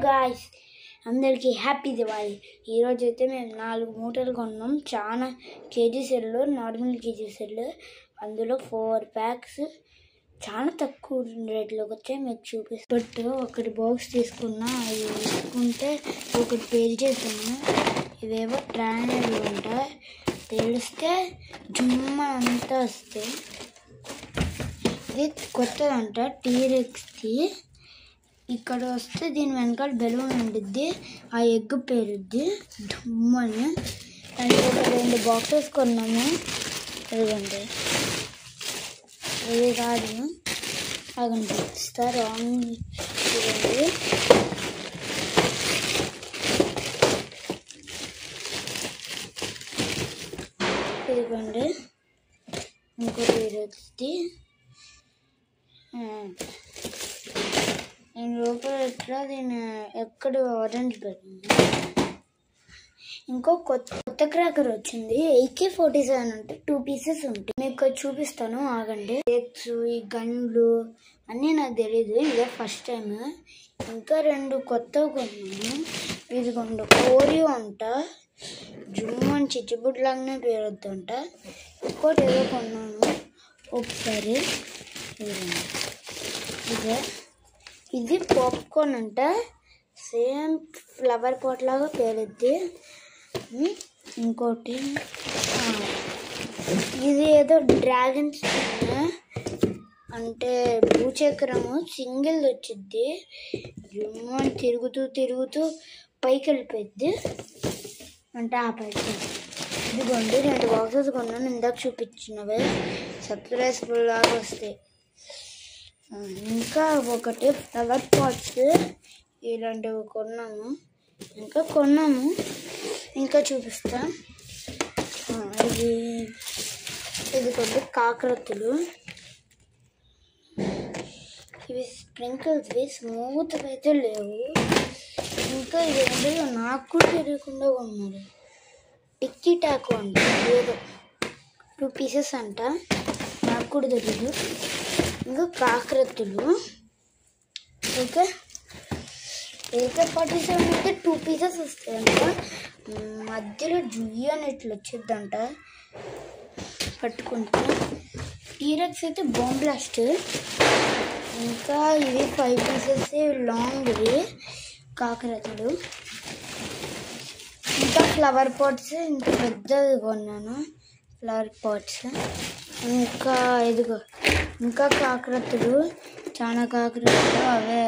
Guys, అందరికీ happy Diwali. ఈరోజు అయితే మేము 4 మూటలు కొన్నాం. చాలా కేజీసెల్లో, నార్మల్ కేజీసెల్లో. అందులో 4 ప్యాక్స్ చాలా తక్కువ రేట్లోకి వచ్చాయి. మీకు చూపిస్తాను. బట్ ఒకటి బాక్స్ తీసుకున్నా, అవి తీసుకుంటే ఒకటి పేల్చేసాను. ఇవేవో ట్రానర్లు ఉంటాయి, తెలిస్తే జుమ్మ అంతా వస్తాయి. ఇది కొత్తదంట, టీరెక్స్ది. ఇక్కడ వస్తే దీని వెనకాల బెలూన్ ఉండిద్ది, ఆ ఎగ్ పేరుద్ది డుమ్మని. అండ్ ఒక 2 బాక్సెస్ కొన్నాము. ఇదిగోండి, ఇది కాదు, అదండి ఇస్తారు. ఇదిగోండి, ఇదిగోండి ఇంకోటి టీరెక్స్ది. నేను లోపల ఎట్లా దీన్ని ఎక్కడ ఆరెంజ్ పెట్టింది. ఇంకో కొత్త క్రాకర్ వచ్చింది, AK-47 అంటే 2 పీసెస్ ఉంటాయి. మీకు చూపిస్తాను, ఆగండి. ఎగ్స్, ఈ గన్లు అన్నీ నాకు తెలీదు, ఇదే ఫస్ట్ టైం. ఇంకా 2 కొత్తవి కొన్నాను. ఇదిగోండి, ఓరియో అంట, జుమ్మని చిచ్చుబుడ్ లాగానే పేరొద్దంట. ఇంకోటి ఏదో కొన్నాను ఒకసారి. ఇదే, ఇది పాప్కార్న్ అంట, సేమ్ ఫ్లవర్ పాట్ లాగా పేరుద్ది. ఇంకోటి ఇది ఏదో డ్రాగన్ స్పిన్ అంటే భూచక్రము, సింగిల్ వచ్చిద్ది. తిరుగుతూ తిరుగుతూ పైకి వెళ్ళిపోద్ది అంటే ఆ పైకి. ఇదిగోండి 2 బాక్సెస్ కొన్నాను, ఇందాక చూపించినవే. సర్ప్రైజ్ లాగా వస్తాయి. ఇంకా ఒకటి ఫ్లవర్ పాట్స్, ఇలాంటివి కొన్నాము. ఇంకా చూపిస్తా. ఇది కొన్ని కాకరత్తులు, ఇవి స్ప్రింకిల్స్వి, స్మూత్గా అయితే లేవు. ఇంకా ఇది నాకు కూడా తెలియకుండా కొన్నారు, టిక్కీ టాకు అంట, ఏదో 2 పీసెస్ అంట, నాకు కూడా తెలీదు. ఇంకా కాకరత్తులు, ఓకే. AK-47 అయితే 2 పీసెస్ వస్తాయంట. మధ్యలో జుయ్యి అని ఇట్లా వచ్చిద్దంట పట్టుకుంటే. టీరెక్స్ అయితే బాంబ్ బ్లాస్ట్. ఇంకా ఇవి 5 పీసెస్ లాంగ్వి కాకరత్తులు. ఇంకా ఫ్లవర్ పాట్స్, ఇంకా పెద్దది కొన్నాను ఫ్లవర్ పాట్స్. ఇంకా ఇదిగో, ఇంకా కాకరత్తులు, చాలా కాకరత్తులు, అవే